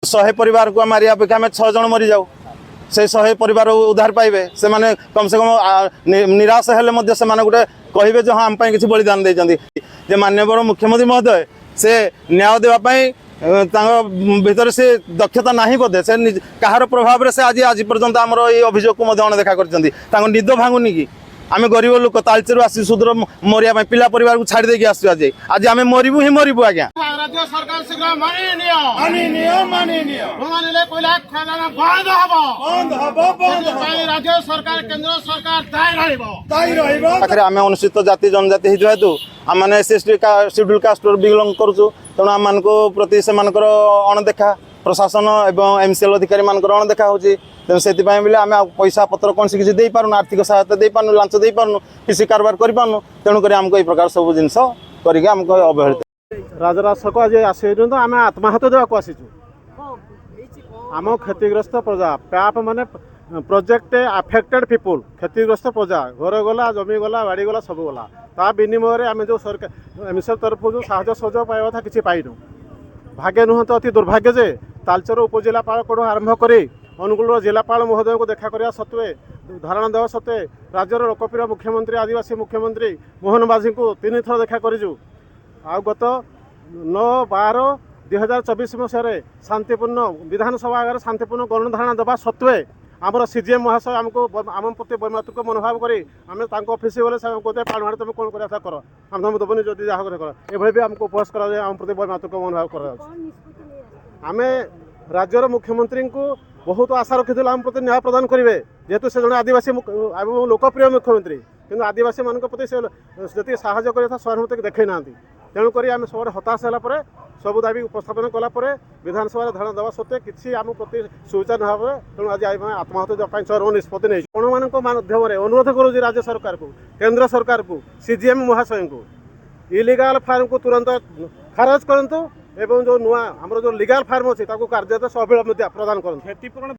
100 परिवार को मारिया अपेक्षा आम 6 जन मरी जाऊ से 100 परिवार उद्धार पाइबे से माने कम से कम निराश हेले मध्य से माने गुटे कहिबे जे हां हम पई किछि बलिदान देइचंदी जे माननीय मुख्यमंत्री महोदय से न्याय देवा पई भीतर से दक्षता नहीं बोधे से कहार प्रभाव से आज पर्यंत आमर ये अभियोग को अणदेखा कर निद भांगुनी कि आम गरीब लोक तालचेर आसी सुदूर मरिया पिला परिवार को छाड़ी देकी आसु आज आज आम मरबू ही मरबू आज्ञा राज्य सरकार शीघ्र राज्य सरकार केंद्र सरकार पाखे आम अनुसूचित जाति जनजाति हेतु आम मैंने शेड्यूल कास्ट बिलंग करुचु तेणु आम मान प्रति से अणदेखा प्रशासन एवं एमसीएल अधिकारी मानकर अणदेखा होची तेणु से बोले आम पैसा पत्र कौन किसी दे पार्न आर्थिक सहायता दे पार्न लांच दे पार्न किसी कारबार कर पार्न तेणुक आमको ये प्रकार सब जिन करके आमको अवहेलित राजराज छक आज आसे आम आत्महत्या देवाक आसीचु आम क्षतिग्रस्त प्रजा पैप माने प्रोजेक्ट अफेक्टेड पीपुल क्षतिग्रस्त प्रजा घर गला जमी गला बाड़ी गला सब गला ता विनिमय आम जो सरकार एमसीएल तरफ जो साहय सहयोग पाइबा था किसी पाइनु भाग्य नुह तो अति दुर्भाग्य जे तालचेर उपजिलापाल को आरंभ कर अनुगुल जिलापाल महोदय को देखा करने सत्वे धारणा देवा सत्वे राज्यर लोकप्रिय मुख्यमंत्री आदिवासी मुख्यमंत्री मोहन माझी को 3 थर देखा करूँ आ गत 9/12/2024 मसीह शांतिपूर्ण विधानसभा आगे शांतिपूर्ण गणधारणा देवा सत्वे आमर सीजीएम महाशय आमको आम प्रति वैमातृक मनोभाव करी आम ऑफिस गले कहते पाणुहाड़ तुम कौन कर आम तुम देवनी जदि जहाँ कर ये भी आमको उपहास कर आम प्रति वैमातृक मनोभाव कर आम राज्यर मुख्यमंत्री को बहुत आशा रखी आम प्रति न्याय प्रदान करेंगे जेहेतु से जन आदिवासी लोकप्रिय मुख्यमंत्री किंतु आदिवासी मान प्रति से जी साहय कर सहानुभूति देखी ना तेणुक आम सब हताश है सब दाबी उपस्थापन कलापर विधानसभा धारणा देवा सत्वे किसी आम प्रति सुविचार ना तेणु आज आत्महत्या देवाई चरम निष्पत्ति नहीं आपण माध्यम अनुरोध करुँच राज्य सरकार को केंद्र सरकार को सीजीएम महाशय को इलिगाल फार्म को तुरंत खारज करूँ एवं जो नुआ आम जो लिगाल फार्म अच्छी कार्य अविलंब प्रदान करूँ।